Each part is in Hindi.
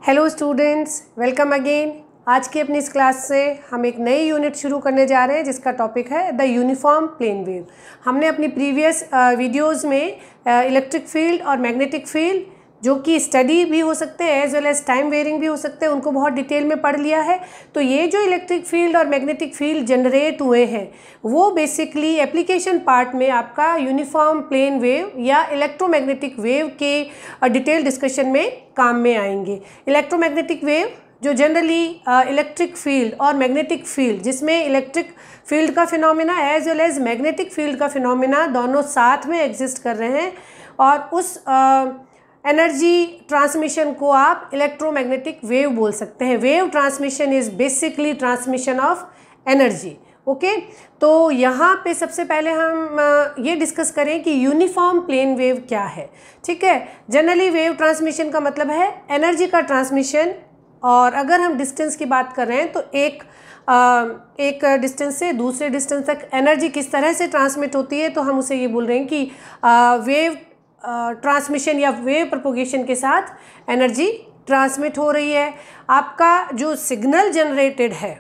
Hello students, welcome again. आज की अपनी इस क्लास से हम एक नई यूनिट शुरू करने जा रहे हैं जिसका टॉपिक है द यूनिफॉर्म प्लेन वेव। हमने अपनी प्रीवियस वीडियोस में इलेक्ट्रिक फील्ड और मैग्नेटिक फील्ड, जो कि स्टडी भी हो सकते हैं as well as time varying भी हो सकते हैं, उनको बहुत डिटेल में पढ़ लिया है। तो ये जो इलेक्ट्रिक फील्ड और मैग्नेटिक फील्ड जनरेट हुए हैं वो बेसिकली एप्लीकेशन पार्ट में आपका यूनिफॉर्म प्लेन वेव या इलेक्ट्रोमैग्नेटिक वेव के डिटेल डिस्कशन में काम में आएंगे। इलेक्ट्रोमैग्नेटिक वेव जो जनरली इलेक्ट्रिक फील्ड और मैग्नेटिक फील्ड, जिसमें इलेक्ट्रिक फील्ड का phenomena as well as magnetic field का फिनोमेना दोनों साथ में एग्जिस्ट कर रहे हैं, और उस एनर्जी ट्रांसमिशन को आप इलेक्ट्रोमैग्नेटिक वेव बोल सकते हैं। Wave transmission is basically transmission of energy. Okay, तो यहाँ पे सबसे पहले हम ये डिस्कस करें कि यूनिफॉर्म प्लेन वेव क्या है। ठीक है, जनरली वेव ट्रांसमिशन का मतलब है एनर्जी का ट्रांसमिशन, और अगर हम डिस्टेंस की बात कर रहे हैं तो एक डिस्टेंस से दूसरे डिस्टेंस तक एनर्जी किस तरह से ट्रांसमिट होती है, तो हम उसे ये बोल रहे हैं कि वेव ट्रांसमिशन या वेव प्रोपोगेशन के साथ एनर्जी ट्रांसमिट हो रही है। आपका जो सिग्नल जनरेटेड है,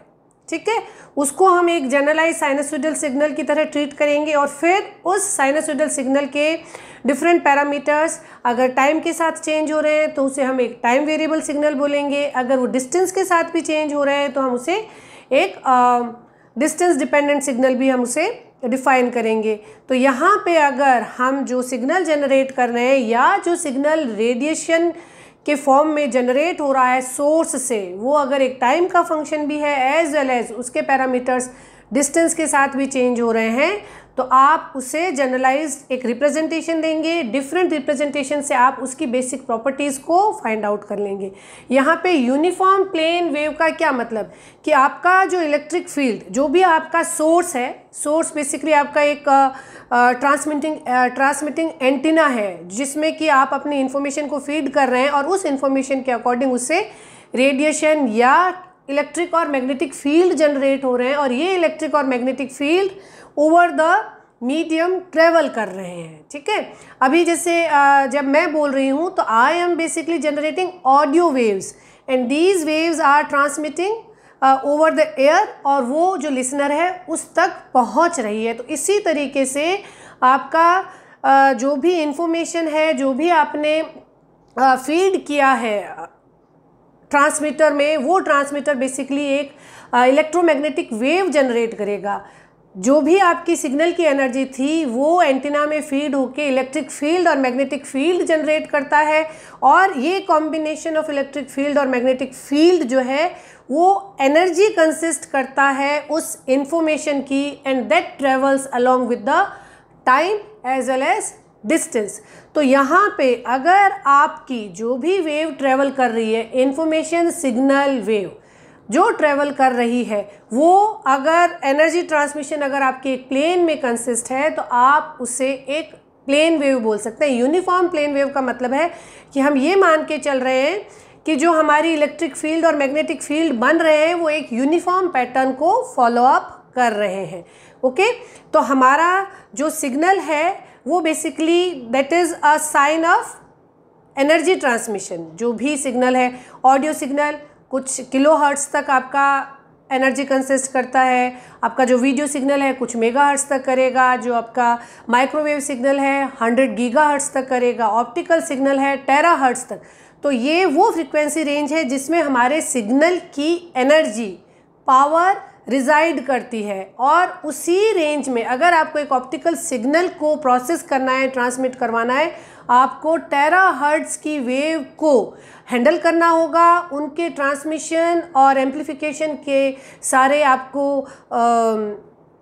ठीक है, उसको हम एक जनरलाइज साइनसोइडल सिग्नल की तरह ट्रीट करेंगे, और फिर उस साइनसोइडल सिग्नल के डिफरेंट पैरामीटर्स अगर टाइम के साथ चेंज हो रहे हैं तो उसे हम एक टाइम वेरिएबल सिग्नल बोलेंगे। अगर वो डिस्टेंस के साथ भी चेंज हो रहे हैं तो हम उसे एक डिस्टेंस डिपेंडेंट सिग्नल भी हम उसे डिफाइन करेंगे। तो यहाँ पे अगर हम जो सिग्नल जनरेट कर रहे हैं या जो सिग्नल रेडिएशन के फॉर्म में जनरेट हो रहा है सोर्स से, वो अगर एक टाइम का फंक्शन भी है एज वेल एज उसके पैरामीटर्स डिस्टेंस के साथ भी चेंज हो रहे हैं, तो आप उसे जनरलाइज्ड एक रिप्रेजेंटेशन देंगे। डिफरेंट रिप्रेजेंटेशन से आप उसकी बेसिक प्रॉपर्टीज़ को फाइंड आउट कर लेंगे। यहाँ पे यूनिफॉर्म प्लेन वेव का क्या मतलब कि आपका जो इलेक्ट्रिक फील्ड, जो भी आपका सोर्स है, सोर्स बेसिकली आपका एक ट्रांसमिटिंग एंटीना है जिसमें कि आप अपनी इंफॉर्मेशन को फीड कर रहे हैं, और उस इंफॉर्मेशन के अकॉर्डिंग उससे रेडिएशन या इलेक्ट्रिक और मैग्नेटिक फील्ड जनरेट हो रहे हैं, और ये इलेक्ट्रिक और magnetic field over the medium travel कर रहे हैं। ठीक है, अभी जैसे जब मैं बोल रही हूँ तो I am basically generating audio waves and these waves are transmitting over the air, और वो जो लिसनर है उस तक पहुँच रही है। तो इसी तरीके से आपका जो भी इंफॉर्मेशन है, जो भी आपने फीड किया है ट्रांसमीटर में, वो ट्रांसमीटर बेसिकली एक इलेक्ट्रोमैग्नेटिक वेव जनरेट करेगा। जो भी आपकी सिग्नल की एनर्जी थी वो एंटीना में फीड होके इलेक्ट्रिक फील्ड और मैग्नेटिक फील्ड जनरेट करता है, और ये कॉम्बिनेशन ऑफ इलेक्ट्रिक फील्ड और मैग्नेटिक फील्ड जो है वो एनर्जी कंसिस्ट करता है उस इंफॉर्मेशन की, and that travels along with the time as well as distance. तो यहाँ पे अगर आपकी जो भी वेव ट्रेवल कर रही है, इंफॉर्मेशन सिग्नल वेव जो ट्रेवल कर रही है, वो अगर एनर्जी ट्रांसमिशन अगर आपके एक प्लेन में कंसिस्ट है तो आप उसे एक प्लेन वेव बोल सकते हैं। यूनिफॉर्म प्लेन वेव का मतलब है कि हम ये मान के चल रहे हैं कि जो हमारी इलेक्ट्रिक फील्ड और मैग्नेटिक फील्ड बन रहे हैं वो एक यूनिफॉर्म पैटर्न को फॉलो अप कर रहे हैं। ओके, तो हमारा जो सिग्नल है वो basically that is a sign of energy transmission. जो भी सिग्नल है, ऑडियो सिग्नल कुछ किलो हर्ट्ज़ तक आपका एनर्जी कंसिस्ट करता है, आपका जो वीडियो सिग्नल है कुछ मेगा हर्ट्ज़ तक करेगा, जो आपका माइक्रोवेव सिग्नल है 100 गीगा हर्ट्ज़ तक करेगा, ऑप्टिकल सिग्नल है टेरा हर्ट्ज़ तक। तो ये वो फ्रीक्वेंसी रेंज है जिसमें हमारे सिग्नल की एनर्जी, पावर रिजाइड करती है, और उसी रेंज में अगर आपको एक ऑप्टिकल सिग्नल को प्रोसेस करना है, ट्रांसमिट करवाना है, आपको टेरा हर्ट्ज़ की वेव को हैंडल करना होगा। उनके ट्रांसमिशन और एम्प्लीफिकेशन के सारे आपको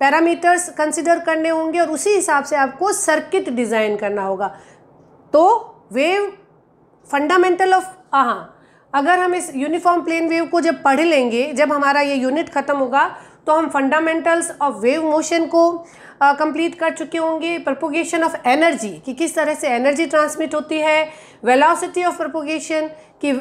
पैरामीटर्स कंसिडर करने होंगे, और उसी हिसाब से आपको सर्किट डिज़ाइन करना होगा। तो वेव फंडामेंटल ऑफ अगर हम इस यूनिफॉर्म प्लेन वेव को जब पढ़ लेंगे, जब हमारा ये यूनिट ख़त्म होगा तो हम फंडामेंटल्स ऑफ वेव मोशन को कंप्लीट कर चुके होंगे। प्रोपोगेशन ऑफ एनर्जी कि किस तरह से एनर्जी ट्रांसमिट होती है, वेलोसिटी ऑफ प्रोपोगेशन कि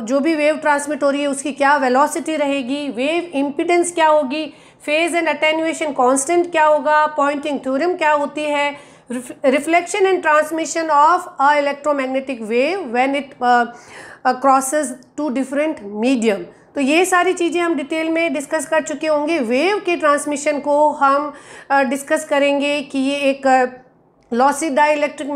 जो भी वेव ट्रांसमिट हो रही है उसकी क्या वेलोसिटी रहेगी, वेव इम्पिडेंस क्या होगी, फेज एंड अटेन्यूएशन कांस्टेंट क्या होगा, पॉइंटिंग थ्योरम क्या होती है, reflection and transmission of a electromagnetic wave when it crosses two different medium। तो ये सारी चीज़ें हम डिटेल में डिस्कस कर चुके होंगे। वेव के ट्रांसमिशन को हम डिस्कस करेंगे कि ये एक लॉसी डाइलेक्ट्रिक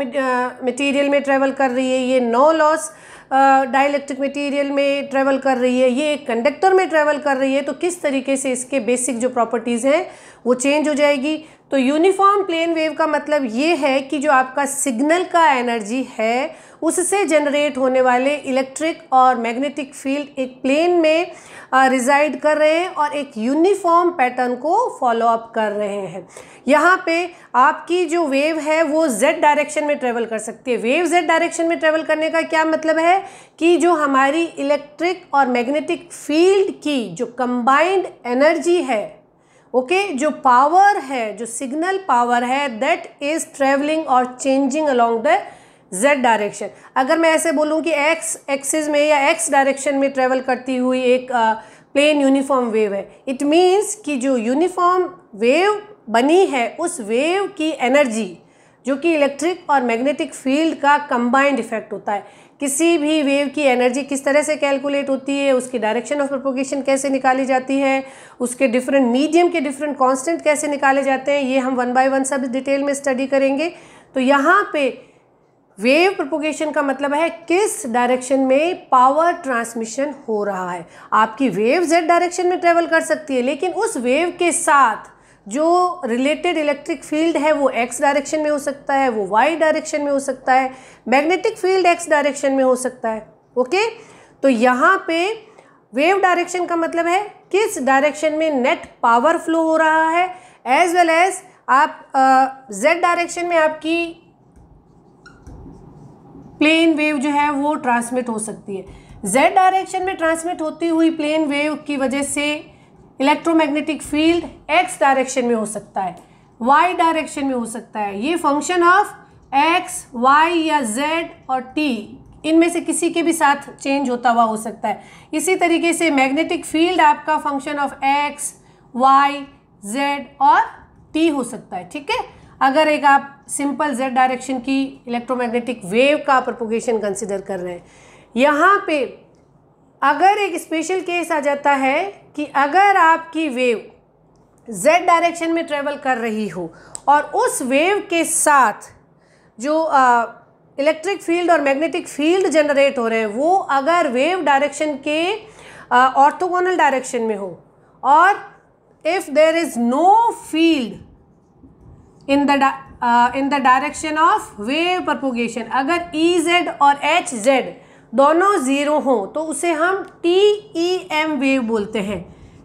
मटेरियल में ट्रेवल कर रही है, ये नो लॉस डाइलेक्ट्रिक मटेरियल में ट्रेवल कर रही है, ये एक कंडक्टर में ट्रेवल कर रही है। तो किस तरीके से इसके बेसिक जो प्रॉपर्टीज़ हैं वो चेंज हो जाएगी। तो यूनिफॉर्म प्लेन वेव का मतलब ये है कि जो आपका सिग्नल का एनर्जी है उससे जनरेट होने वाले इलेक्ट्रिक और मैग्नेटिक फील्ड एक प्लेन में रिजाइड कर रहे हैं और एक यूनिफॉर्म पैटर्न को फॉलो अप कर रहे हैं। यहाँ पे आपकी जो वेव है वो z डायरेक्शन में ट्रेवल कर सकती है। वेव z डायरेक्शन में ट्रेवल करने का क्या मतलब है कि जो हमारी इलेक्ट्रिक और मैग्नेटिक फील्ड की जो कंबाइंड एनर्जी है, ओके, जो पावर है, जो सिग्नल पावर है, दैट इज ट्रेवलिंग और changing along the z direction. अगर मैं ऐसे बोलूँ कि x एक्सिस में या x डायरेक्शन में ट्रेवल करती हुई एक प्लेन यूनिफॉर्म वेव है, इट मीन्स कि जो यूनिफॉर्म वेव बनी है उस वेव की एनर्जी जो कि इलेक्ट्रिक और मैग्नेटिक फील्ड का कंबाइंड इफेक्ट होता है। किसी भी वेव की एनर्जी किस तरह से कैलकुलेट होती है, उसकी डायरेक्शन ऑफ प्रोपोगेशन कैसे निकाली जाती है, उसके डिफरेंट मीडियम के डिफरेंट कांस्टेंट कैसे निकाले जाते हैं, ये हम वन बाय वन सब डिटेल में स्टडी करेंगे। तो यहाँ पे वेव प्रोपोगेशन का मतलब है किस डायरेक्शन में पावर ट्रांसमिशन हो रहा है। आपकी वेव z डायरेक्शन में ट्रेवल कर सकती है, लेकिन उस वेव के साथ जो रिलेटेड इलेक्ट्रिक फील्ड है वो x डायरेक्शन में हो सकता है, वो y डायरेक्शन में हो सकता है, मैग्नेटिक फील्ड x डायरेक्शन में हो सकता है। ओके, तो यहाँ पे वेव डायरेक्शन का मतलब है किस डायरेक्शन में नेट पावर फ्लो हो रहा है, एज वेल एज आप z डायरेक्शन में आपकी प्लेन वेव जो है वो ट्रांसमिट हो सकती है। z डायरेक्शन में ट्रांसमिट होती हुई प्लेन वेव की वजह से इलेक्ट्रोमैग्नेटिक फील्ड x डायरेक्शन में हो सकता है, y डायरेक्शन में हो सकता है। ये फंक्शन ऑफ x, y या z और t इनमें से किसी के भी साथ चेंज होता हुआ हो सकता है। इसी तरीके से मैग्नेटिक फील्ड आपका function of x, y, z और t हो सकता है। ठीक है, अगर एक आप सिंपल z डायरेक्शन की इलेक्ट्रोमैग्नेटिक वेव का प्रोपोगेशन कंसिडर कर रहे हैं। यहाँ पे अगर एक स्पेशल केस आ जाता है कि अगर आपकी वेव z डायरेक्शन में ट्रेवल कर रही हो और उस वेव के साथ जो इलेक्ट्रिक फील्ड और मैग्नेटिक फील्ड जनरेट हो रहे हैं वो अगर वेव डायरेक्शन के ऑर्थोगोनल डायरेक्शन में हो और if there is no field in the direction of wave propagation, अगर Ez और Hz दोनों ज़ीरो हों तो उसे हम TEM वेव बोलते हैं।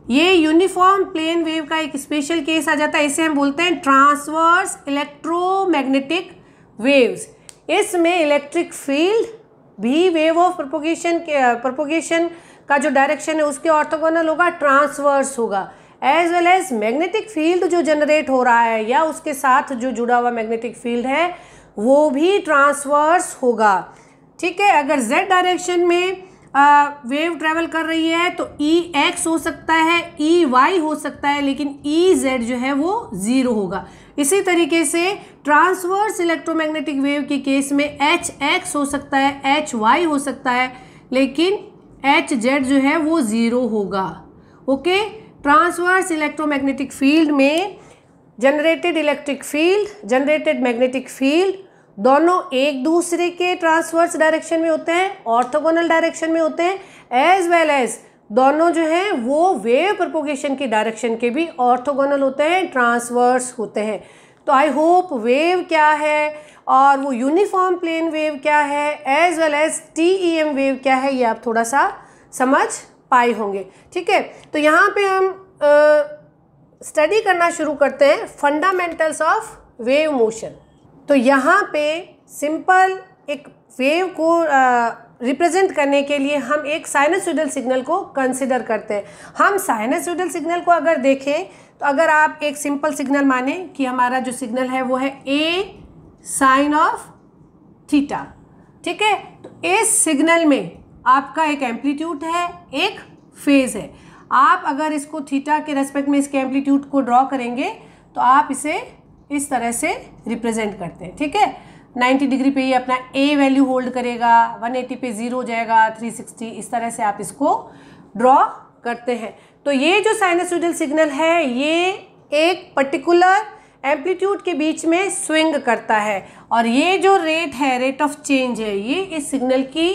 ये यूनिफॉर्म प्लेन वेव का एक स्पेशल केस आ जाता है, इसे हम बोलते हैं ट्रांसवर्स इलेक्ट्रोमैग्नेटिक वेव्स। इसमें इलेक्ट्रिक फील्ड भी वेव ऑफ प्रोपोगेशन का जो डायरेक्शन है उसके ऑर्थोगोनल होगा, ट्रांसवर्स होगा, as well as magnetic field जो जनरेट हो रहा है या उसके साथ जो जुड़ा हुआ मैग्नेटिक फील्ड है वो भी ट्रांसवर्स होगा। ठीक है, अगर z डायरेक्शन में वेव ट्रेवल कर रही है तो Ex हो सकता है, Ey हो सकता है, लेकिन Ez जो है वो ज़ीरो होगा। इसी तरीके से ट्रांसवर्स इलेक्ट्रोमैग्नेटिक वेव के केस में Hx हो सकता है, Hy हो सकता है, लेकिन Hz जो है वो ज़ीरो होगा। ओके, ट्रांसवर्स इलेक्ट्रोमैग्नेटिक फील्ड में generated electric field, generated magnetic field दोनों एक दूसरे के ट्रांसवर्स डायरेक्शन में होते हैं, ऑर्थोगोनल डायरेक्शन में होते हैं, एज वेल एज दोनों जो हैं वो वेव प्रोपोगेशन की डायरेक्शन के भी ऑर्थोगोनल होते हैं, ट्रांसवर्स होते हैं। तो आई होप वेव क्या है और वो यूनिफॉर्म प्लेन वेव क्या है, as well as TEM wave क्या है, ये आप थोड़ा सा समझ पाए होंगे। ठीक है, तो यहाँ पे हम स्टडी करना शुरू करते हैं फंडामेंटल्स ऑफ वेव मोशन। तो यहाँ पे सिंपल एक वेव को रिप्रेजेंट करने के लिए हम एक साइनसोइडल सिग्नल को कंसिडर करते हैं। हम साइनसोइडल सिग्नल को अगर देखें तो अगर आप एक सिंपल सिग्नल माने कि हमारा जो सिग्नल है वो है A साइन ऑफ थीटा। ठीक है, तो इस सिग्नल में आपका एक एम्पलीट्यूड है, एक फेज है। आप अगर इसको थीटा के रेस्पेक्ट में इसके एम्पलीट्यूड को ड्रॉ करेंगे तो आप इसे इस तरह से रिप्रेजेंट करते हैं, ठीक है। 90 डिग्री पे ये अपना ए वैल्यू होल्ड करेगा, 180 पे 0 हो जाएगा, 360, इस तरह से आप इसको ड्रॉ करते हैं। तो ये जो साइनसोइडल सिग्नल है ये एक पर्टिकुलर एम्पलीट्यूड के बीच में स्विंग करता है, और ये जो रेट है, रेट ऑफ चेंज है, ये इस सिग्नल की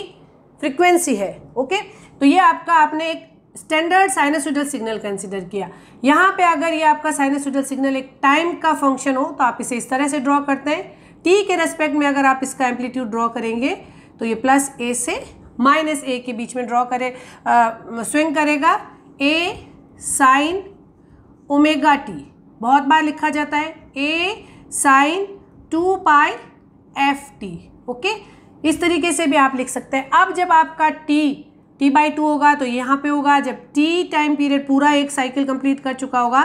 फ्रीक्वेंसी है। ओके, तो ये आपका आपने एक स्टैंडर्ड साइनसोइडल सिग्नल कंसीडर किया। यहाँ पे अगर ये आपका साइनसोइडल सिग्नल एक टाइम का फंक्शन हो तो आप इसे इस तरह से ड्रॉ करते हैं। टी के रेस्पेक्ट में अगर आप इसका एम्पलीट्यूड ड्रॉ करेंगे तो ये प्लस ए से माइनस ए के बीच में ड्रॉ करे स्विंग करेगा। ए साइन ओमेगा टी बहुत बार लिखा जाता है, ए sign 2 pi F T. Okay, इस तरीके से भी आप लिख सकते हैं। अब जब आपका t/2 होगा तो यहाँ पे होगा, जब t टाइम पीरियड पूरा एक साइकिल कंप्लीट कर चुका होगा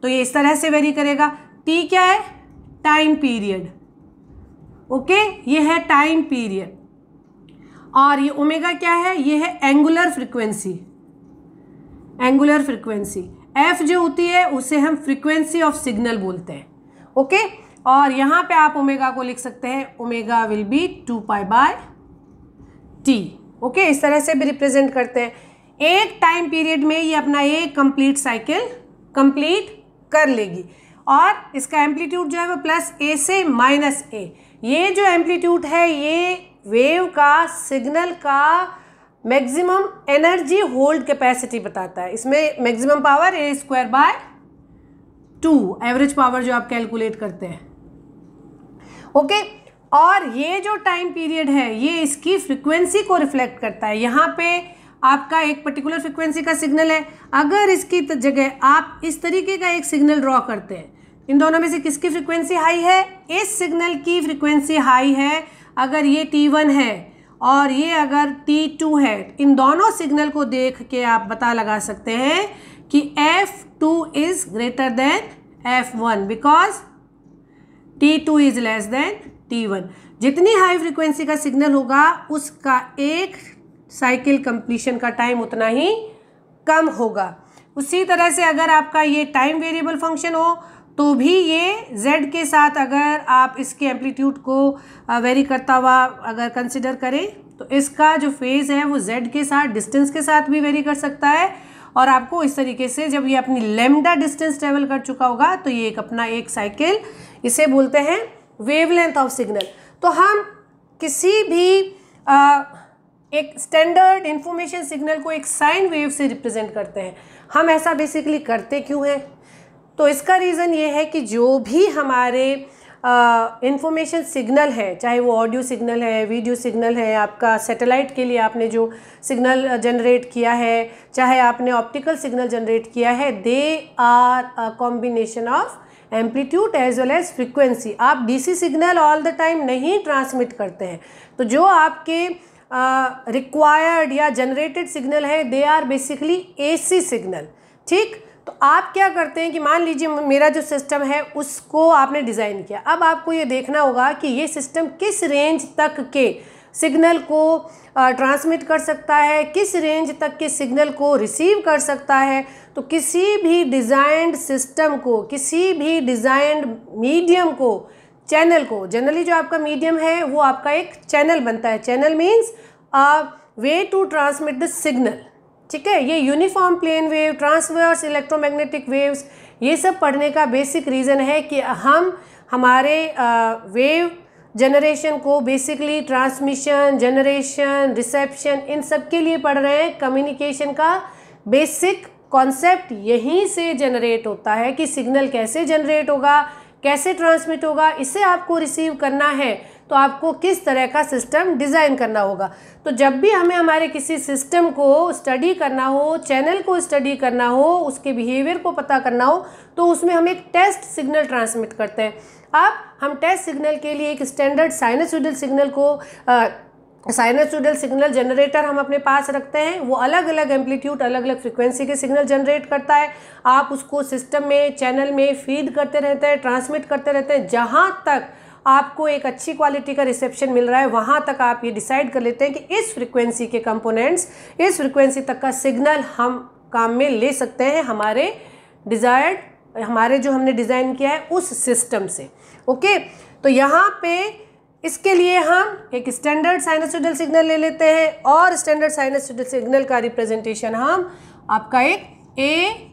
तो ये इस तरह से वेरी करेगा। t क्या है? Time period. ओके, ये है टाइम पीरियड, और ये ओमेगा क्या है? ये है angular frequency. Angular frequency f जो होती है उसे हम फ्रीक्वेंसी ऑफ सिग्नल बोलते हैं। ओके, और यहाँ पे आप ओमेगा को लिख सकते हैं, omega will be 2 pi bye T. Okay, इस तरह से भी रिप्रेजेंट करते हैं। एक टाइम पीरियड में ये अपना एक कंप्लीट साइकिल कंप्लीट कर लेगी, और इसका एम्पलीट्यूड जो है वो प्लस ए से माइनस ए। ये जो एम्पलीट्यूड है ये वेव का, सिग्नल का मैक्सिमम एनर्जी होल्ड कैपेसिटी बताता है। इसमें maximum power a²/2 average power जो आप कैलकुलेट करते हैं। ओके, और ये जो टाइम पीरियड है ये इसकी फ्रीक्वेंसी को रिफ्लेक्ट करता है। यहाँ पे आपका एक पर्टिकुलर फ्रीक्वेंसी का सिग्नल है, अगर इसकी जगह आप इस तरीके का एक सिग्नल ड्रॉ करते हैं, इन दोनों में से किसकी फ्रीक्वेंसी हाई है? इस सिग्नल की फ्रीक्वेंसी हाई है। अगर ये T1 है और ये अगर T2 है, इन दोनों सिग्नल को देख के आप पता लगा सकते हैं कि F2 is greater than F1 because T2 is less than T1। जितनी हाई फ्रीक्वेंसी का सिग्नल होगा उसका एक साइकिल कंप्लीशन का टाइम उतना ही कम होगा। उसी तरह से अगर आपका ये टाइम वेरिएबल फंक्शन हो तो भी ये z के साथ अगर आप इसके एम्पलीट्यूड को वेरी करता हुआ अगर कंसिडर करें तो इसका जो फेज़ है वो z के साथ, डिस्टेंस के साथ भी वेरी कर सकता है। और आपको इस तरीके से जब ये अपनी लैम्डा डिस्टेंस ट्रेवल कर चुका होगा तो ये एक अपना एक साइकिल, इसे बोलते हैं वेवलेंथ ऑफ सिग्नल। तो हम किसी भी एक स्टैंडर्ड इंफॉर्मेशन सिग्नल को एक साइन वेव से रिप्रेजेंट करते हैं। हम ऐसा बेसिकली करते क्यों हैं? तो इसका रीज़न ये है कि जो भी हमारे इंफॉर्मेशन सिग्नल है, चाहे वो ऑडियो सिग्नल है, वीडियो सिग्नल है, आपका सैटेलाइट के लिए आपने जो सिग्नल जनरेट किया है, चाहे आपने ऑप्टिकल सिग्नल जनरेट किया है, they are a combination of amplitude as well as frequency. आप DC signal all the time नहीं ट्रांसमिट करते हैं, तो जो आपके रिक्वायर्ड या जनरेटेड सिग्नल है they are basically AC signal. ठीक, तो आप क्या करते हैं कि मान लीजिए मेरा जो सिस्टम है उसको आपने डिज़ाइन किया, अब आपको ये देखना होगा कि ये सिस्टम किस रेंज तक के सिग्नल को ट्रांसमिट कर सकता है, किस रेंज तक के सिग्नल को रिसीव कर सकता है। तो किसी भी डिज़ाइंड सिस्टम को, किसी भी डिज़ाइंड मीडियम को, चैनल को, जनरली जो आपका मीडियम है वो आपका एक चैनल बनता है। Channel means way to transmit the signal. ठीक है, ये uniform plane wave, transverse electromagnetic waves, ये सब पढ़ने का बेसिक रीज़न है कि हम हमारे वेव जनरेशन को बेसिकली ट्रांसमिशन, जनरेशन, रिसेप्शन, इन सब के लिए पढ़ रहे हैं। कम्युनिकेशन का बेसिक कॉन्सेप्ट यहीं से जनरेट होता है कि सिग्नल कैसे जनरेट होगा, कैसे ट्रांसमिट होगा, इसे आपको रिसीव करना है तो आपको किस तरह का सिस्टम डिज़ाइन करना होगा। तो जब भी हमें हमारे किसी सिस्टम को स्टडी करना हो, चैनल को स्टडी करना हो, उसके बिहेवियर को पता करना हो, तो उसमें हम एक टेस्ट सिग्नल ट्रांसमिट करते हैं। अब हम टेस्ट सिग्नल के लिए एक स्टैंडर्ड साइनसोइडल सिग्नल को साइनसोइडल सिग्नल जनरेटर हम अपने पास रखते हैं। वो अलग अलग एम्पलीट्यूड, अलग अलग फ्रीक्वेंसी के सिग्नल जनरेट करता है। आप उसको सिस्टम में, चैनल में फीड करते रहते हैं, ट्रांसमिट करते रहते हैं। जहाँ तक आपको एक अच्छी क्वालिटी का रिसेप्शन मिल रहा है वहाँ तक आप ये डिसाइड कर लेते हैं कि इस फ्रीक्वेंसी के कंपोनेंट्स, इस फ्रीक्वेंसी तक का सिग्नल हम काम में ले सकते हैं हमारे डिज़ायर्ड हमारे जो हमने डिज़ाइन किया है उस सिस्टम से। ओके, तो यहाँ पे इसके लिए हम एक स्टैंडर्ड साइनसोइडल सिग्नल ले लेते हैं और स्टैंडर्ड साइनसोइडल सिग्नल का रिप्रेजेंटेशन हम आपका एक A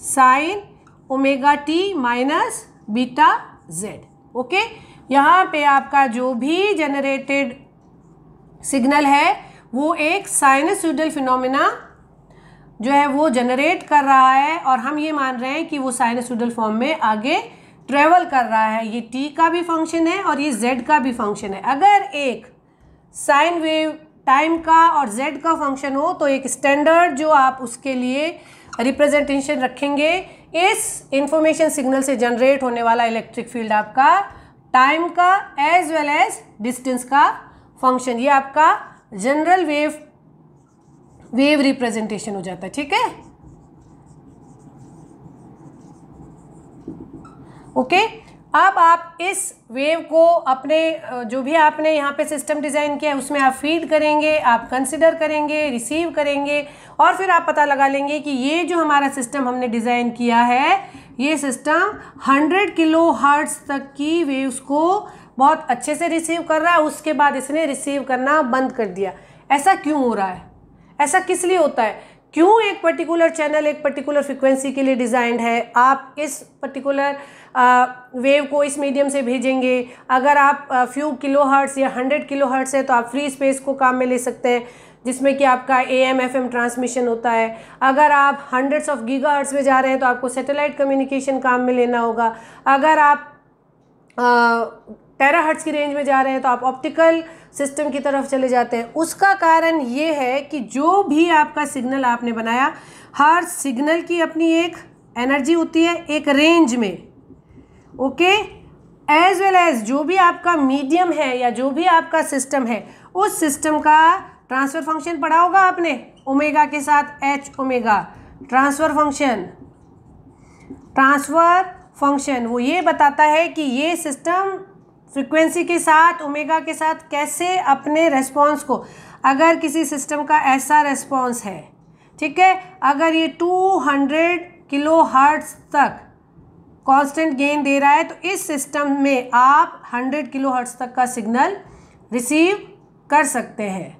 sine omega T minus beta Z. Okay, यहाँ पे आपका जो भी जनरेटेड सिग्नल है वो एक साइनसोइडल फिनोमेना जो है वो जनरेट कर रहा है और हम ये मान रहे हैं कि वो साइनसोइडल फॉर्म में आगे ट्रेवल कर रहा है। ये टी का भी फंक्शन है और ये जेड का भी फंक्शन है। अगर एक साइन वेव टाइम का और जेड का फंक्शन हो तो एक स्टैंडर्ड जो आप उसके लिए रिप्रेजेंटेशन रखेंगे, इस इंफॉर्मेशन सिग्नल से जनरेट होने वाला इलेक्ट्रिक फील्ड आपका टाइम का एज वेल एज डिस्टेंस का फंक्शन, ये आपका जनरल वेव रिप्रेजेंटेशन हो जाता है। ठीक है, ओके। अब आप इस वेव को अपने जो भी आपने यहाँ पे सिस्टम डिज़ाइन किया है उसमें आप फीड करेंगे, आप कंसिडर करेंगे, रिसीव करेंगे और फिर आप पता लगा लेंगे कि ये जो हमारा सिस्टम हमने डिज़ाइन किया है ये सिस्टम 100 किलो हर्ट्ज़ तक की वेव्स को बहुत अच्छे से रिसीव कर रहा है। उसके बाद इसने रिसीव करना बंद कर दिया। ऐसा क्यों हो रहा है? ऐसा किस लिए होता है? क्यों एक पर्टिकुलर चैनल एक पर्टिकुलर फ्रिक्वेंसी के लिए डिज़ाइंड है? आप इस पर्टिकुलर वेव को इस मीडियम से भेजेंगे। अगर आप फ्यू किलो हर्ट्ज़ या 100 किलो हर्ट्ज़ है तो आप फ्री स्पेस को काम में ले सकते हैं जिसमें कि आपका AM FM ट्रांसमिशन होता है। अगर आप हंड्रेड्स ऑफ गीगा हर्ट्ज़ में जा रहे हैं तो आपको सैटेलाइट कम्युनिकेशन काम में लेना होगा। अगर आप टेरा हर्ट्ज़ की रेंज में जा रहे हैं तो आप ऑप्टिकल सिस्टम की तरफ चले जाते हैं। उसका कारण ये है कि जो भी आपका सिग्नल आपने बनाया, हर सिग्नल की अपनी एक एनर्जी होती है एक रेंज में। ओके, एज वेल एज जो भी आपका मीडियम है या जो भी आपका सिस्टम है उस सिस्टम का ट्रांसफ़र फंक्शन पढ़ा होगा आपने, ओमेगा के साथ एच ओमेगा ट्रांसफ़र फंक्शन वो ये बताता है कि ये सिस्टम फ्रीक्वेंसी के साथ ओमेगा के साथ कैसे अपने रेस्पॉन्स को, अगर किसी सिस्टम का ऐसा रेस्पॉन्स है, ठीक है, अगर ये 200 किलो हर्ट्ज़ तक कांस्टेंट गेन दे रहा है तो इस सिस्टम में आप 100 किलो हर्ट्ज़ तक का सिग्नल रिसीव कर सकते हैं।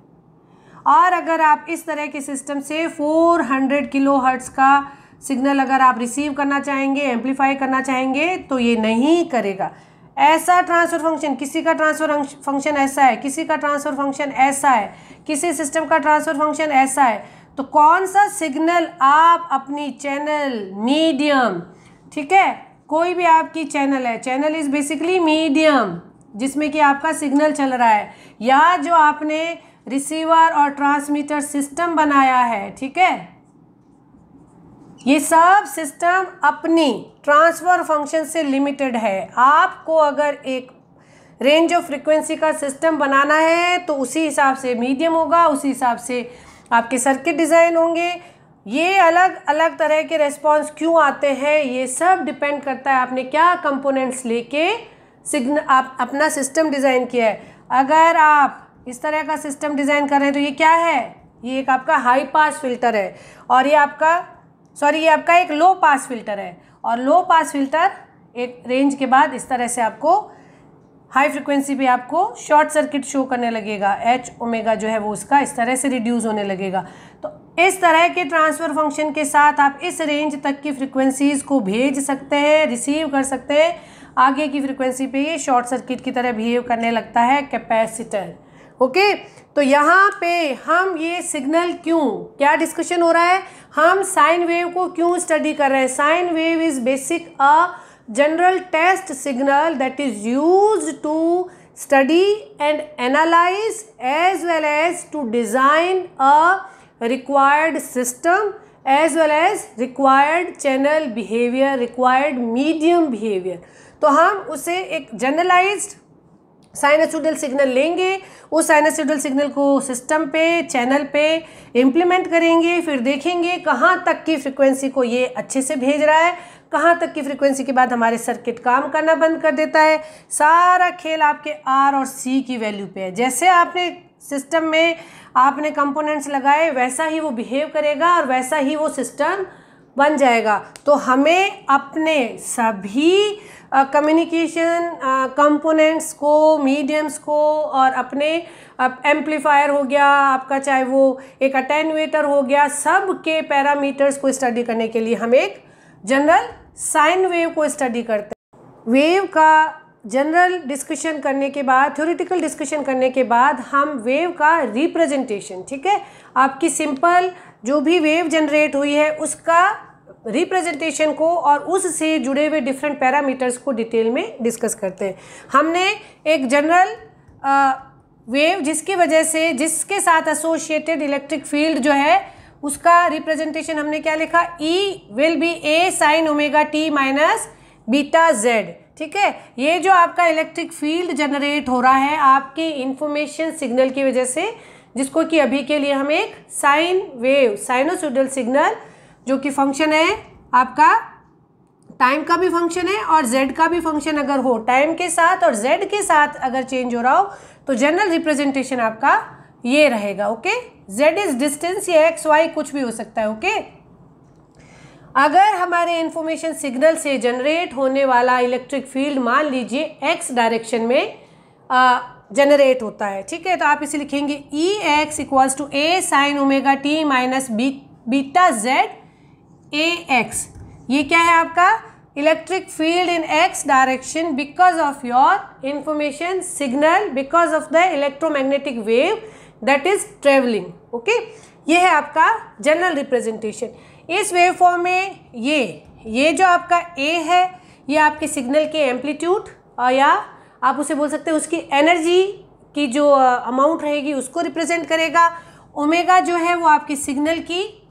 और अगर आप इस तरह के सिस्टम से 400 किलो हर्ट्ज़ का सिग्नल अगर आप रिसीव करना चाहेंगे, एम्पलीफाई करना चाहेंगे तो ये नहीं करेगा। ऐसा ट्रांसफ़र फंक्शन, किसी का ट्रांसफ़र फंक्शन ऐसा है, किसी का ट्रांसफ़र फंक्शन ऐसा है, किसी सिस्टम का ट्रांसफ़र फंक्शन ऐसा है, तो कौन सा सिग्नल आप अपनी चैनल मीडियम, ठीक है, कोई भी आपकी चैनल है, चैनल इज़ बेसिकली मीडियम जिसमें कि आपका सिग्नल चल रहा है, या जो आपने रिसीवर और ट्रांसमीटर सिस्टम बनाया है, ठीक है, ये सब सिस्टम अपनी ट्रांसफ़र फंक्शन से लिमिटेड है। आपको अगर एक रेंज ऑफ फ्रीक्वेंसी का सिस्टम बनाना है तो उसी हिसाब से मीडियम होगा, उसी हिसाब से आपके सर्किट डिज़ाइन होंगे। ये अलग अलग तरह के रेस्पॉन्स क्यों आते हैं ये सब डिपेंड करता है आपने क्या कंपोनेंट्स लेके आप अपना सिस्टम डिज़ाइन किया है। अगर आप इस तरह का सिस्टम डिज़ाइन कर रहे हैं तो ये क्या है, ये एक आपका हाई पास फिल्टर है और ये आपका एक लो पास फिल्टर है। और लो पास फिल्टर एक रेंज के बाद इस तरह से आपको हाई फ्रिक्वेंसी पे आपको शॉर्ट सर्किट शो करने लगेगा, एच ओमेगा जो है वो उसका इस तरह से रिड्यूस होने लगेगा। तो इस तरह के ट्रांसफ़र फंक्शन के साथ आप इस रेंज तक की फ्रिक्वेंसीज़ को भेज सकते हैं, रिसीव कर सकते हैं। आगे की फ्रिक्वेंसी पे ये शॉर्ट सर्किट की तरह बिहेव करने लगता है कैपेसिटर। ओके, तो यहाँ पे हम ये सिग्नल क्या डिस्कशन हो रहा है, हम साइन वेव को क्यों स्टडी कर रहे हैं। Sine wave is basic a general test signal that is used to study and analyze as well as to design a required system as well as required channel behavior, required medium behavior। तो हम उसे एक generalized साइनसोइडल सिग्नल लेंगे, उस साइनसोइडल सिग्नल को सिस्टम पे चैनल पे इम्प्लीमेंट करेंगे, फिर देखेंगे कहाँ तक की फ्रिक्वेंसी को ये अच्छे से भेज रहा है, कहाँ तक की फ्रिक्वेंसी के बाद हमारे सर्किट काम करना बंद कर देता है। सारा खेल आपके R और C की वैल्यू पे है। जैसे आपने सिस्टम में आपने कंपोनेंट्स लगाए वैसा ही वो बिहेव करेगा और वैसा ही वो सिस्टम बन जाएगा। तो हमें अपने सभी कम्युनिकेशन कंपोनेंट्स को, मीडियम्स को और अपने एम्पलीफायर हो गया आपका, चाहे वो एक अटेन्यूएटर हो गया, सब के पैरामीटर्स को स्टडी करने के लिए हम एक जनरल साइन वेव को स्टडी करते हैं। वेव का जनरल डिस्कशन करने के बाद, थ्योरेटिकल डिस्कशन करने के बाद हम वेव का रिप्रेजेंटेशन, ठीक है, आपकी सिंपल जो भी वेव जनरेट हुई है उसका रिप्रेजेंटेशन को और उससे जुड़े हुए डिफरेंट पैरामीटर्स को डिटेल में डिस्कस करते हैं। हमने एक जनरल वेव जिसकी वजह से, जिसके साथ एसोसिएटेड इलेक्ट्रिक फील्ड जो है उसका रिप्रेजेंटेशन हमने क्या लिखा, E will be A sine omega t minus beta Z, ठीक है। ये जो आपका इलेक्ट्रिक फील्ड जनरेट हो रहा है आपके इंफॉर्मेशन सिग्नल की वजह से, जिसको कि अभी के लिए हम एक साइन वेव, साइनोसॉइडल सिग्नल, जो कि फंक्शन है आपका टाइम का भी फंक्शन है और z का भी फंक्शन अगर हो टाइम के साथ और z के साथ अगर चेंज हो रहा हो तो जनरल रिप्रेजेंटेशन आपका ये रहेगा। ओके, z इज डिस्टेंस, या x y कुछ भी हो सकता है। ओके, अगर हमारे इंफॉर्मेशन सिग्नल से जनरेट होने वाला इलेक्ट्रिक फील्ड मान लीजिए x डायरेक्शन में जनरेट होता है, ठीक है, तो आप इसे लिखेंगे Ex equals to A sine omega t minus beta Z Ax। ये क्या है आपका electric field in x direction because of your information signal, because of the electromagnetic wave that is travelling. Okay, ये है आपका जनरल रिप्रेजेंटेशन। इस वेव फॉर्म में ये जो आपका A है ये आपके सिग्नल के एम्पलीट्यूड या आप उसे बोल सकते हैं उसकी एनर्जी की जो अमाउंट रहेगी उसको रिप्रेजेंट करेगा। ओमेगा जो है वो आपकी सिग्नल की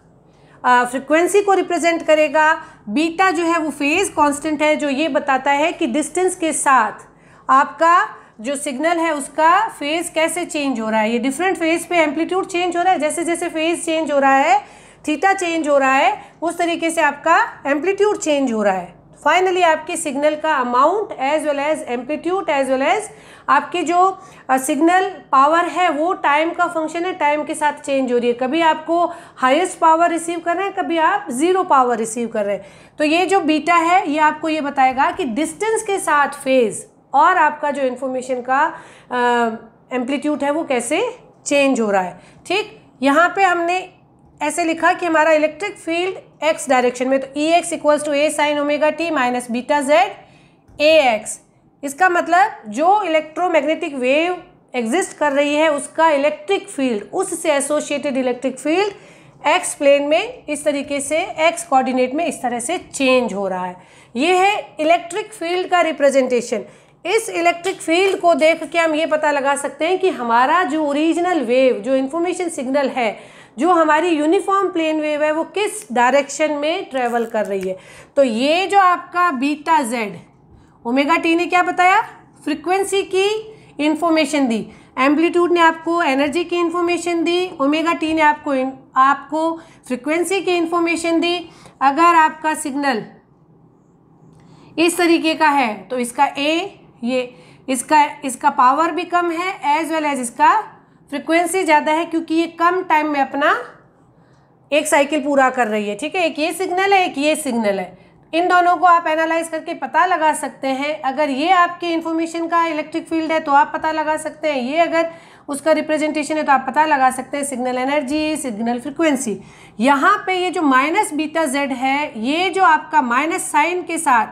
फ्रीक्वेंसी को रिप्रेजेंट करेगा। बीटा जो है वो फेज कांस्टेंट है, जो ये बताता है कि डिस्टेंस के साथ आपका जो सिग्नल है उसका फेज कैसे चेंज हो रहा है। ये डिफरेंट फेज पे एम्पलीट्यूड चेंज हो रहा है, जैसे जैसे फेज चेंज हो रहा है, थीटा चेंज हो रहा है, उस तरीके से आपका एम्पलीट्यूड चेंज हो रहा है। फाइनली आपके सिग्नल का amount as well as amplitude as well as आपकी जो सिग्नल पावर है वो टाइम का फंक्शन है, टाइम के साथ चेंज हो रही है। कभी आपको हाईएस्ट पावर रिसीव कर रहे हैं, कभी आप जीरो पावर रिसीव कर रहे हैं। तो ये जो बीटा है ये आपको ये बताएगा कि डिस्टेंस के साथ फेज और आपका जो इन्फॉर्मेशन का एम्पलीट्यूड है वो कैसे चेंज हो रहा है। ठीक, यहाँ पे हमने ऐसे लिखा कि हमारा इलेक्ट्रिक फील्ड x डायरेक्शन में, तो Ex equals to A sine omega t minus beta Z Ax। इसका मतलब जो इलेक्ट्रोमैग्नेटिक वेव एग्जिस्ट कर रही है उसका इलेक्ट्रिक फील्ड, उससे associated electric field x plane में इस तरीके से, x कोऑर्डिनेट में इस तरह से चेंज हो रहा है। ये है इलेक्ट्रिक फील्ड का रिप्रेजेंटेशन। इस इलेक्ट्रिक फील्ड को देख के हम ये पता लगा सकते हैं कि हमारा जो ओरिजिनल वेव, जो इंफॉर्मेशन सिग्नल है, जो हमारी यूनिफॉर्म प्लेन वेव है, वो किस डायरेक्शन में ट्रेवल कर रही है। तो ये जो आपका बीटा जेड, ओमेगा टी ने क्या बताया, फ्रीक्वेंसी की इंफॉर्मेशन दी, एम्पलीट्यूड ने आपको एनर्जी की इंफॉर्मेशन दी, ओमेगा टी ने आपको फ्रीक्वेंसी की इंफॉर्मेशन दी। अगर आपका सिग्नल इस तरीके का है तो इसका इसका पावर भी कम है एज वेल एज इसका फ्रीक्वेंसी ज़्यादा है, क्योंकि ये कम टाइम में अपना एक साइकिल पूरा कर रही है। ठीक है, एक ये सिग्नल है, एक ये सिग्नल है। इन दोनों को आप एनालाइज करके पता लगा सकते हैं। अगर ये आपके इंफॉर्मेशन का इलेक्ट्रिक फील्ड है तो आप पता लगा सकते हैं, ये अगर उसका रिप्रेजेंटेशन है तो आप पता लगा सकते हैं सिग्नल एनर्जी, सिग्नल फ्रीक्वेंसी। यहाँ पे ये जो माइनस बीटा जेड है, ये जो आपका माइनस साइन के साथ,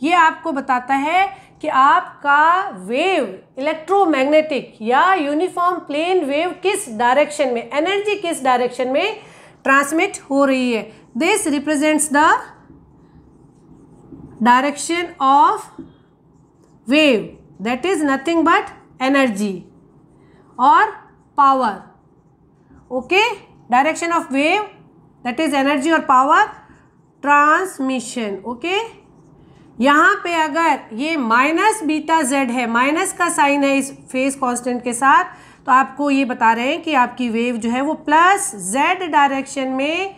ये आपको बताता है कि आपका वेव इलेक्ट्रोमैग्नेटिक या यूनिफॉर्म प्लेन वेव किस डायरेक्शन में, एनर्जी किस डायरेक्शन में ट्रांसमिट हो रही है। This represents the direction of wave, that is nothing but energy और power. Okay, direction of wave that is energy और पावर ट्रांसमिशन। ओके, यहाँ पे अगर ये माइनस बीटा जेड है, माइनस का साइन है इस फेज कांस्टेंट के साथ, तो आपको ये बता रहे हैं कि आपकी वेव जो है वो प्लस जेड डायरेक्शन में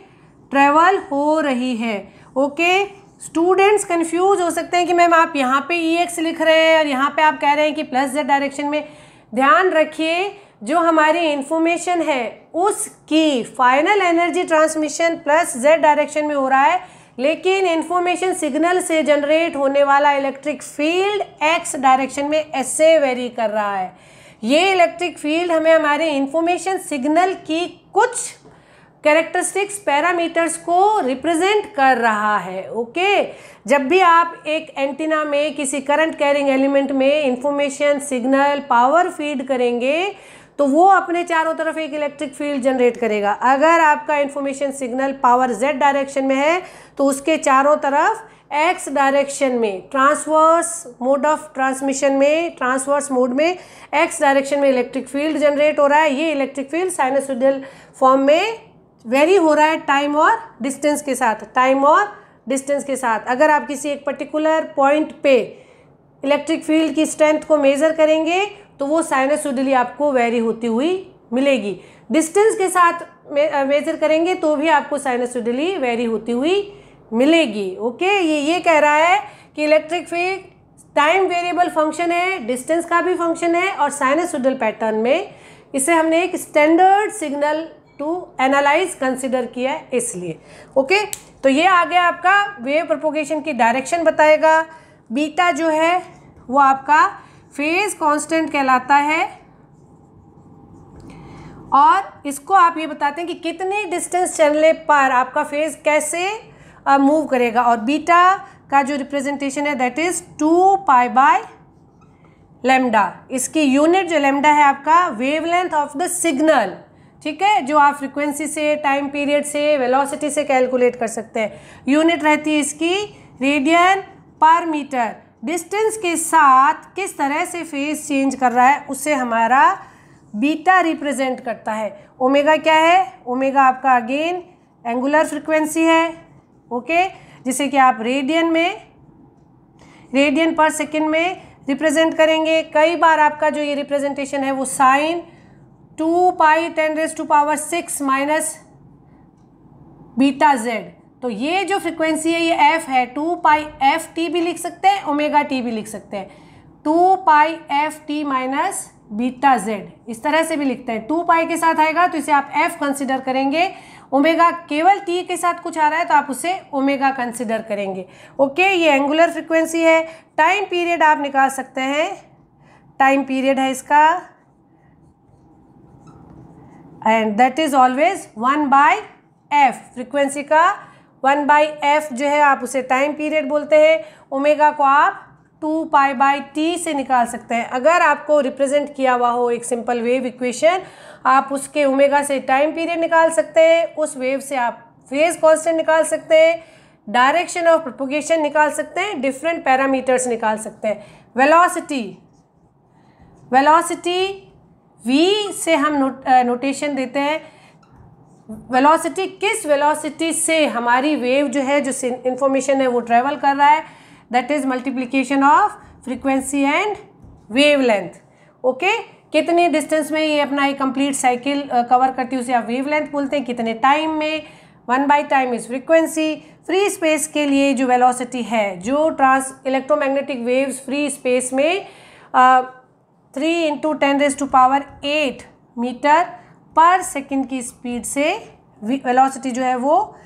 ट्रेवल हो रही है। ओके, स्टूडेंट्स कंफ्यूज हो सकते हैं कि मैम आप यहाँ पे Ex लिख रहे हैं और यहाँ पे आप कह रहे हैं कि प्लस जेड डायरेक्शन में। ध्यान रखिए, जो हमारी इंफॉर्मेशन है उसकी final energy transmission plus Z direction में हो रहा है, लेकिन इंफॉर्मेशन सिग्नल से जनरेट होने वाला इलेक्ट्रिक फील्ड एक्स डायरेक्शन में ऐसे वेरी कर रहा है। ये इलेक्ट्रिक फील्ड हमें हमारे इंफॉर्मेशन सिग्नल की कुछ कैरेक्टरिस्टिक्स पैरामीटर्स को रिप्रेजेंट कर रहा है। ओके, जब भी आप एक एंटीना में किसी करंट कैरिंग एलिमेंट में इंफॉर्मेशन सिग्नल पावर फीड करेंगे तो वो अपने चारों तरफ एक इलेक्ट्रिक फील्ड जनरेट करेगा। अगर आपका information signal power z direction में है तो उसके चारों तरफ x डायरेक्शन में ट्रांसवर्स मोड ऑफ ट्रांसमिशन में, ट्रांसवर्स मोड में x डायरेक्शन में इलेक्ट्रिक फील्ड जनरेट हो रहा है। ये इलेक्ट्रिक फील्ड साइनसोइडल फॉर्म में वेरी हो रहा है टाइम और डिस्टेंस के साथ, टाइम और डिस्टेंस के साथ। अगर आप किसी एक पर्टिकुलर पॉइंट पे इलेक्ट्रिक फील्ड की स्ट्रेंथ को मेज़र करेंगे तो वो साइनसोइडली आपको वेरी होती हुई मिलेगी। डिस्टेंस के साथ मेज़र करेंगे तो भी आपको साइनसोइडली वेरी होती हुई मिलेगी। ओके, ये कह रहा है कि electric field time variable function है, डिस्टेंस का भी फंक्शन है और साइनसोइडल पैटर्न में इसे हमने एक standard signal to analyse consider किया है इसलिए। ओके, तो ये आ गया आपका वेव प्रोपोगेशन की डायरेक्शन बताएगा। बीटा जो है वो आपका फेज कांस्टेंट कहलाता है और इसको आप ये बताते हैं कि कितनी डिस्टेंस चलने पर आपका फेज कैसे मूव करेगा। और बीटा का जो रिप्रेजेंटेशन है that is 2 pi by lambda. इसकी यूनिट जो लैम्डा है आपका वेवलेंथ ऑफ द सिग्नल, ठीक है, जो आप फ्रीक्वेंसी से, टाइम पीरियड से, वेलोसिटी से कैलकुलेट कर सकते हैं। यूनिट रहती है इसकी रेडियन पर मीटर। डिस्टेंस के साथ किस तरह से फेज चेंज कर रहा है उसे हमारा बीटा रिप्रेजेंट करता है। ओमेगा क्या है? ओमेगा आपका अगेन एंगुलर फ्रीक्वेंसी है। ओके, जिसे कि आप रेडियन पर सेकेंड में रिप्रेजेंट करेंगे। कई बार आपका जो ये रिप्रेजेंटेशन है वो साइन 2 पाई 10⁻⁶ माइनस बीटा जेड। तो ये जो फ्रीक्वेंसी है ये एफ है, 2 पाई एफ टी भी लिख सकते हैं, ओमेगा टी भी लिख सकते हैं। 2 pi F T minus beta Z इस तरह से भी लिखते हैं। 2 पाई के साथ आएगा तो इसे आप एफ कंसिडर करेंगे। ओमेगा केवल टी के साथ कुछ आ रहा है तो आप उसे ओमेगा कंसिडर करेंगे। ओके, ये एंगुलर फ्रीक्वेंसी है। टाइम पीरियड आप निकाल सकते हैं, टाइम पीरियड है इसका and that is always 1/f। Frequency का 1/f जो है आप उसे टाइम पीरियड बोलते हैं। ओमेगा को आप 2 पाई बाई टी से निकाल सकते हैं। अगर आपको रिप्रेजेंट किया हुआ हो एक सिंपल वेव इक्वेशन, आप उसके ओमेगा से टाइम पीरियड निकाल सकते हैं, उस वेव से आप फेज कांस्टेंट निकाल सकते हैं, डायरेक्शन ऑफ प्रोपोगेशन निकाल सकते हैं, डिफरेंट पैरामीटर्स निकाल सकते हैं। वेलोसिटी v से हम नोटेशन देते हैं। वेलोसिटी, किस वेलोसिटी से हमारी वेव जो है, जो इंफॉर्मेशन है वो ट्रेवल कर रहा है, that is multiplication of frequency and wavelength. Okay, कितनी डिस्टेंस में ये अपना एक कंप्लीट साइकिल कवर करती है उसे आप वेवलेंथ बोलते हैं। कितने टाइम में, 1/टाइम इज फ्रीक्वेंसी। फ्री स्पेस के लिए जो वेलोसिटी है, जो इलेक्ट्रोमैग्नेटिक वेव्स फ्री स्पेस में 3 × 10⁸ मीटर पर सेकंड की स्पीड से वेलोसिटी जो है वो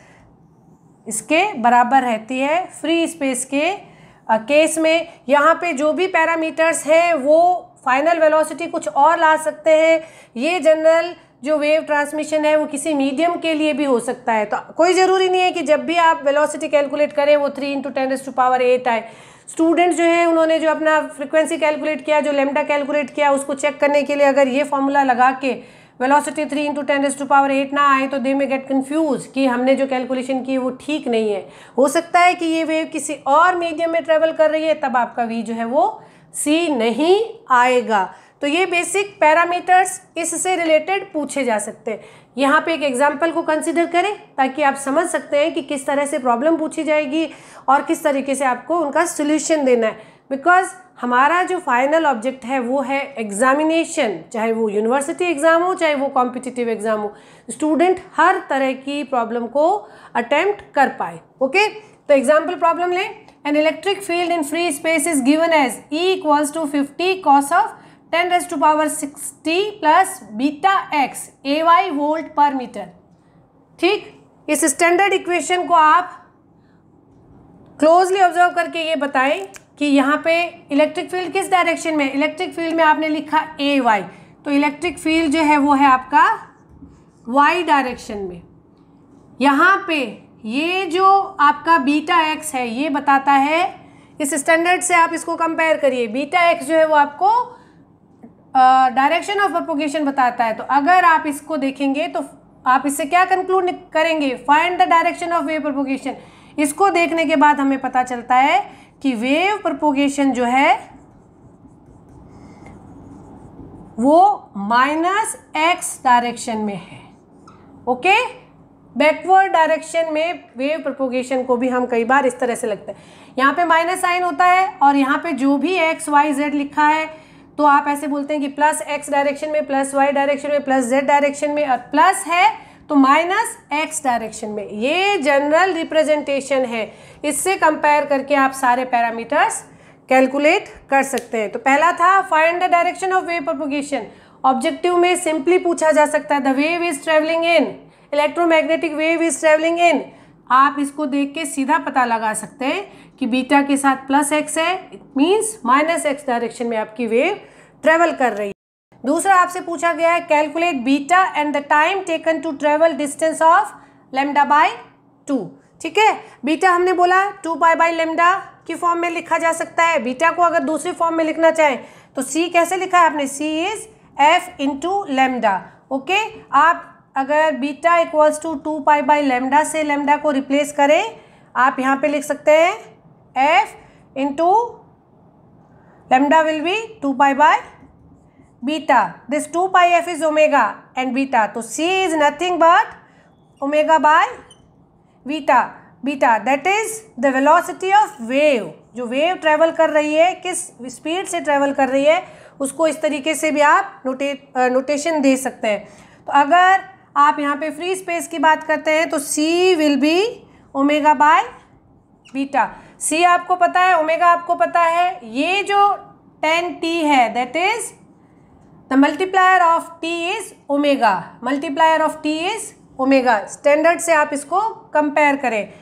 इसके बराबर रहती है। फ्री स्पेस के केस में यहाँ पे जो भी पैरामीटर्स हैं वो फाइनल वेलोसिटी कुछ और ला सकते हैं। ये जनरल जो वेव ट्रांसमिशन है वो किसी मीडियम के लिए भी हो सकता है। तो कोई ज़रूरी नहीं है कि जब भी आप वेलोसिटी कैलकुलेट करें वो 3 × 10⁸ आए। स्टूडेंट्स जो है उन्होंने जो अपना फ्रीक्वेंसी कैलकुलेट किया, जो लैम्डा कैलकुलेट किया, उसको चेक करने के लिए अगर ये फॉर्मूला लगा के वेलोसिटी 3 × 10⁸ ना आए तो दे में गेट कन्फ्यूज कि हमने जो कैलकुलेशन की वो ठीक नहीं है। हो सकता है कि ये वेव किसी और मीडियम में ट्रेवल कर रही है, तब आपका वी जो है वो सी नहीं आएगा। तो ये बेसिक पैरामीटर्स इससे रिलेटेड पूछे जा सकते हैं। यहाँ पे एक एग्जाम्पल को कंसिडर करें ताकि आप समझ सकते हैं कि किस तरह से प्रॉब्लम पूछी जाएगी और किस तरीके से आपको उनका सोल्यूशन देना है। बिकॉज हमारा जो फाइनल ऑब्जेक्ट है वो है एग्जामिनेशन, चाहे वो यूनिवर्सिटी एग्ज़ाम हो चाहे वो कॉम्पिटिटिव एग्ज़ाम हो, स्टूडेंट हर तरह की प्रॉब्लम को अटेम्प्ट कर पाए। ओके, तो एग्जाम्पल प्रॉब्लम लें। An electric field in free space is given as E = 50 cos of 10⁻60 plus beta x AY volt per metre. ठीक, इस स्टैंडर्ड इक्वेशन को आप क्लोजली ऑब्जर्व करके ये बताएं कि यहाँ पे इलेक्ट्रिक फील्ड किस डायरेक्शन में, इलेक्ट्रिक फील्ड में आपने लिखा ए वाई, तो इलेक्ट्रिक फील्ड जो है वो है आपका वाई डायरेक्शन में। यहाँ पे ये जो आपका बीटा एक्स है ये बताता है, इस स्टैंडर्ड से आप इसको कंपेयर करिए, बीटा एक्स जो है वो आपको डायरेक्शन ऑफ प्रोपोगेशन बताता है। तो अगर आप इसको देखेंगे तो आप इससे क्या कंक्लूड करेंगे, find the direction of wave propagation. इसको देखने के बाद हमें पता चलता है कि वेव प्रोपोगेशन जो है वो -x डायरेक्शन में है। ओके, बैकवर्ड डायरेक्शन में वेव प्रोपोगेशन को भी हम कई बार इस तरह से लगता है, यहाँ पे माइनस साइन होता है और यहाँ पे जो भी x y z लिखा है तो आप ऐसे बोलते हैं कि प्लस x डायरेक्शन में, प्लस y डायरेक्शन में, प्लस z डायरेक्शन में, और प्लस है तो माइनस x डायरेक्शन में। ये जनरल रिप्रेजेंटेशन है, इससे कंपेयर करके आप सारे पैरामीटर्स कैलकुलेट कर सकते हैं। तो पहला था find the direction of wave propagation. Objective में सिंपली पूछा जा सकता है the wave is travelling in, electromagnetic wave is travelling in. आप इसको देख के सीधा पता लगा सकते हैं कि बीटा के साथ प्लस एक्स है, it means minus x direction में आपकी वेव ट्रेवल कर रही है। दूसरा आपसे पूछा गया है calculate beta and the time taken to travel distance of lambda by 2। ठीक है, बीटा हमने बोला 2 पाई बाई लैम्डा की फॉर्म में लिखा जा सकता है। बीटा को अगर दूसरी फॉर्म में लिखना चाहें तो सी कैसे लिखा है आपने, C is F into lambda. Okay, आप अगर beta equals to 2 pi by lambda से लैम्डा को रिप्लेस करें, आप यहाँ पे लिख सकते हैं F into lambda will be 2 pi by beta. This 2 pi F is omega and beta, तो C is nothing but omega by beta. Beta that is the velocity of wave, जो वेव ट्रेवल कर रही है, किस स्पीड से ट्रेवल कर रही है, उसको इस तरीके से भी आप नोटेशन दे सकते हैं। तो अगर आप यहाँ पे फ्री स्पेस की बात करते हैं तो C will be omega by beta. C आपको पता है, ओमेगा आपको पता है, ये जो 10t है that is the multiplier of t is omega, multiplier of t is omega. Standard से आप इसको कंपेयर करें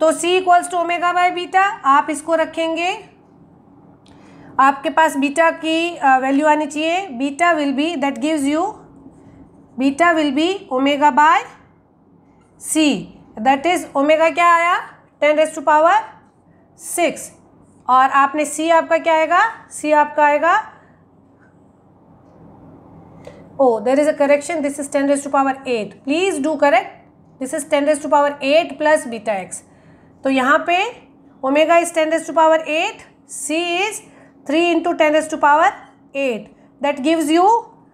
तो c equals to omega by beta, आप इसको रखेंगे, आपके पास बीटा की वैल्यू आनी चाहिए, beta will be that gives you, beta will be omega bye c, that is omega क्या आया 10⁻⁶, और आपने c आपका क्या आएगा, c आपका आएगा, oh there is a correction, this is 10⁸8, please do correct, this is 10⁸8 plus beta x। तो यहाँ पे omega is 10⁸8, c is 3 into 10⁸8, that gives you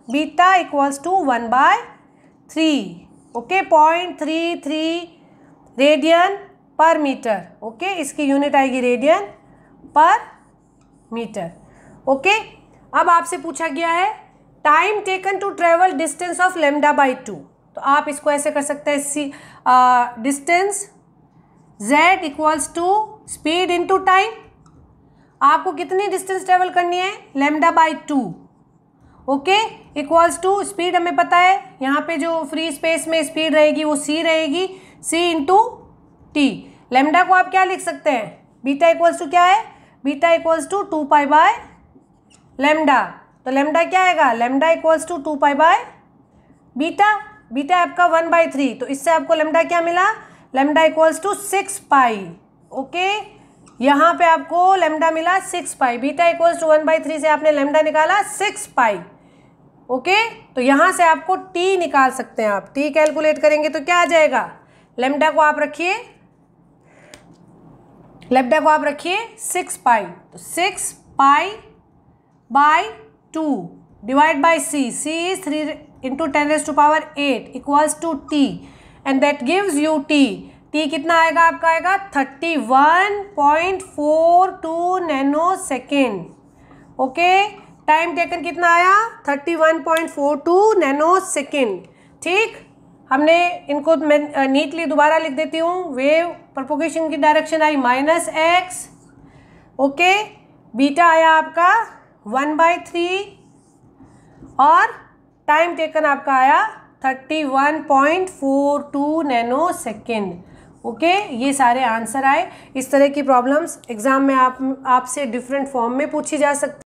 beta equals to 1/3। ओके, 0.33 रेडियन पर मीटर। ओके, इसकी यूनिट आएगी रेडियन पर मीटर। ओके, अब आपसे पूछा गया है time taken to travel distance of lambda by 2। तो आप इसको ऐसे कर सकते हैं, see distance z equals to speed into time. आपको कितनी डिस्टेंस ट्रेवल करनी है, lambda by 2। Okay, equals to speed हमें पता है, यहाँ पे जो फ्री स्पेस में स्पीड रहेगी वो c रहेगी, c इंटू टी। लैम्डा को आप क्या लिख सकते हैं, बीटा इक्वल्स टू क्या है, beta equals to 2 pi by lambda. तो लैम्डा क्या आएगा, lambda equals to 2 pi by beta, beta आपका 1/3, तो इससे आपको लैम्डा क्या मिला, lambda equals to 6 pi. Okay, यहाँ पे आपको लैम्डा मिला 6 पाई, बीटा इक्वल्स टू 1/3 से आपने लैम्डा निकाला 6 पाई। ओके, तो यहाँ से आपको t निकाल सकते हैं, आप t कैलकुलेट करेंगे तो क्या आ जाएगा, लैम्डा को आप रखिए, लैम्डा को आप रखिए 6 पाई, तो 6 pi by 2 divide by c, c is 3 into 10⁸8 equals to t and that gives you t। t कितना आएगा, आपका आएगा 31.42 nano second. Okay, time taken कितना आया, 31.42 नैनो सेकेंड। ठीक, हमने इनको मैं नीटली दोबारा लिख देती हूँ। वेव प्रोपोगेशन की direction I -x। Okay, beta आया आपका 1/3 और टाइम टेकन आपका आया 31.42 नैनो सेकेंड। ओके, ये सारे आंसर आए। इस तरह की प्रॉब्लम्स एग्जाम में आपसे डिफरेंट फॉर्म में पूछी जा सकती